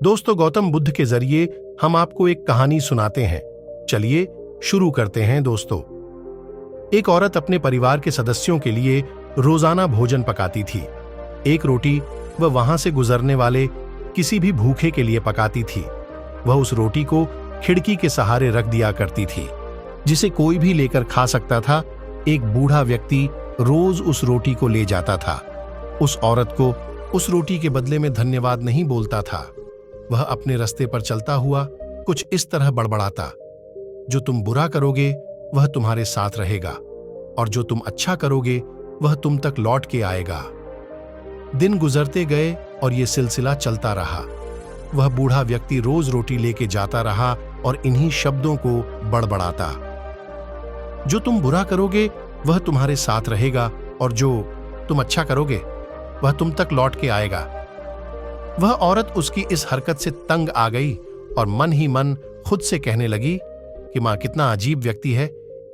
दोस्तों, गौतम बुद्ध के जरिए हम आपको एक कहानी सुनाते हैं। चलिए शुरू करते हैं। दोस्तों, एक औरत अपने परिवार के सदस्यों के लिए रोजाना भोजन पकाती थी। एक रोटी वह वहां से गुजरने वाले किसी भी भूखे के लिए पकाती थी। वह उस रोटी को खिड़की के सहारे रख दिया करती थी, जिसे कोई भी लेकर खा सकता था। एक बूढ़ा व्यक्ति रोज उस रोटी को ले जाता था। उस औरत को उस रोटी के बदले में धन्यवाद नहीं बोलता था। वह अपने रास्ते पर चलता हुआ कुछ इस तरह बड़बड़ाता, जो तुम बुरा करोगे वह तुम्हारे साथ रहेगा, और जो तुम अच्छा करोगे वह तुम तक लौट के आएगा। दिन गुजरते गए और ये सिलसिला चलता रहा। वह बूढ़ा व्यक्ति रोज रोटी लेके जाता रहा और इन्हीं शब्दों को बड़बड़ाता, जो तुम बुरा करोगे वह तुम्हारे साथ रहेगा, और जो तुम अच्छा करोगे वह तुम तक लौट के आएगा। वह औरत उसकी इस हरकत से तंग आ गई और मन ही मन खुद से कहने लगी कि मां, कितना अजीब व्यक्ति है।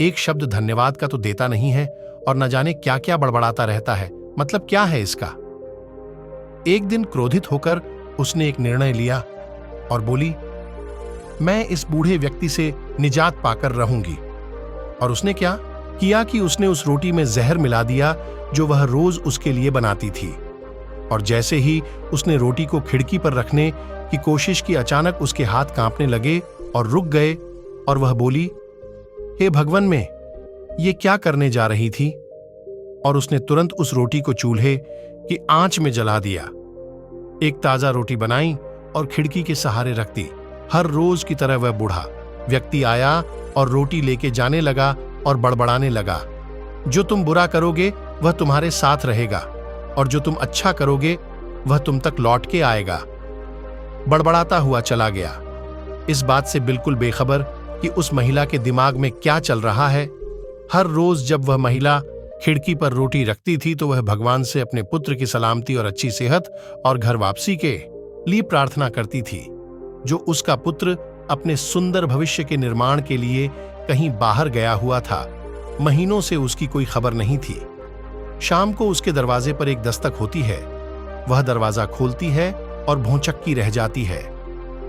एक शब्द धन्यवाद का तो देता नहीं है और न जाने क्या क्या बड़बड़ाता रहता है। मतलब क्या है इसका। एक दिन क्रोधित होकर उसने एक निर्णय लिया और बोली, मैं इस बूढ़े व्यक्ति से निजात पाकर रहूंगी। और उसने क्या किया कि उसने उस रोटी में जहर मिला दिया जो वह रोज उसके लिए बनाती थी। और जैसे ही उसने रोटी को खिड़की पर रखने की कोशिश की, अचानक उसके हाथ कांपने लगे और रुक गए, और वह बोली, हे भगवान, में ये क्या करने जा रही थी। और उसने तुरंत उस रोटी को चूल्हे की आंच में जला दिया। एक ताजा रोटी बनाई और खिड़की के सहारे रख दी। हर रोज की तरह वह बूढ़ा व्यक्ति आया और रोटी लेके जाने लगा और बड़बड़ाने लगा, जो तुम बुरा करोगे वह तुम्हारे साथ रहेगा, और जो तुम अच्छा करोगे वह तुम तक लौट के आएगा। बड़बड़ाता हुआ चला गया, इस बात से बिल्कुल बेखबर कि उस महिला के दिमाग में क्या चल रहा है। हर रोज जब वह महिला खिड़की पर रोटी रखती थी तो वह भगवान से अपने पुत्र की सलामती और अच्छी सेहत और घर वापसी के लिए प्रार्थना करती थी। जो उसका पुत्र अपने सुंदर भविष्य के निर्माण के लिए कहीं बाहर गया हुआ था। महीनों से उसकी कोई खबर नहीं थी। शाम को उसके दरवाजे पर एक दस्तक होती है। वह दरवाजा खोलती है और भौंचक्की रह जाती है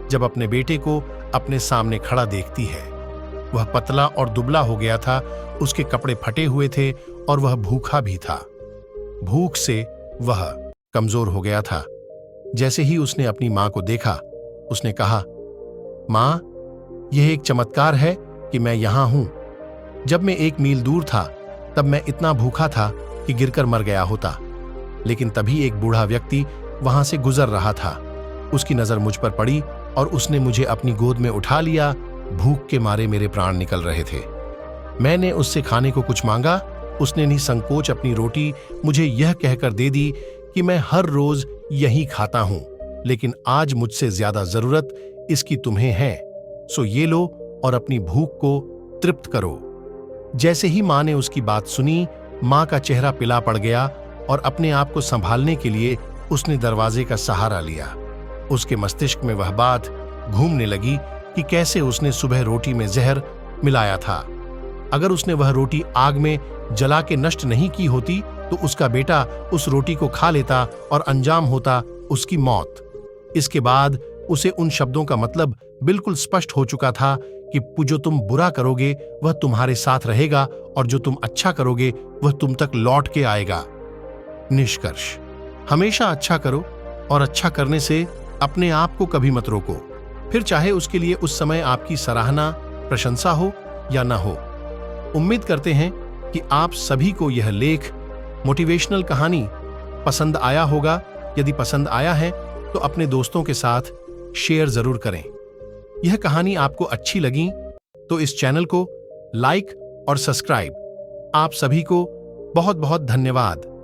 जब अपने बेटे को अपने सामने खड़ा देखती है। वह पतला और दुबला हो गया था, उसके कपड़े फटे हुए थे और वह भूखा भी था। भूख से वह कमजोर हो गया था। जैसे ही उसने अपनी मां को देखा, उसने कहा, मां, यह एक चमत्कार है कि मैं यहां हूं। जब मैं 1 मील दूर था तब मैं इतना भूखा था कि गिरकर मर गया होता। लेकिन तभी एक बूढ़ा व्यक्ति वहां से गुजर रहा था। उसकी नजर मुझ पर पड़ी और उसने मुझे अपनी गोद में उठा लिया। भूख के मारे मेरे प्राण निकल रहे थे। मैंने उससे खाने को कुछ मांगा। उसने निसंकोच अपनी रोटी मुझे यह कहकर दे दी कि मैं हर रोज यही खाता हूं, लेकिन आज मुझसे ज्यादा जरूरत इसकी तुम्हें है, सो ये लो और अपनी भूख को तृप्त करो। जैसे ही मां ने उसकी बात सुनी, मां का चेहरा पीला पड़ गया और अपने आप को संभालने के लिए उसने दरवाजे का सहारा लिया। उसके मस्तिष्क में वह बात घूमने लगी कि कैसे उसने सुबह रोटी में जहर मिलाया था। अगर उसने वह रोटी आग में जला के नष्ट नहीं की होती तो उसका बेटा उस रोटी को खा लेता और अंजाम होता उसकी मौत। इसके बाद उसे उन शब्दों का मतलब बिल्कुल स्पष्ट हो चुका था कि जो तुम बुरा करोगे वह तुम्हारे साथ रहेगा, और जो तुम अच्छा करोगे वह तुम तक लौट के आएगा। निष्कर्ष, हमेशा अच्छा करो और अच्छा करने से अपने आप को कभी मत रोको, फिर चाहे उसके लिए उस समय आपकी सराहना, प्रशंसा हो या ना हो। उम्मीद करते हैं कि आप सभी को यह लेख, मोटिवेशनल कहानी पसंद आया होगा। यदि पसंद आया है तो अपने दोस्तों के साथ शेयर जरूर करें। यह कहानी आपको अच्छी लगी तो इस चैनल को लाइक और सब्सक्राइब। आप सभी को बहुत बहुत धन्यवाद।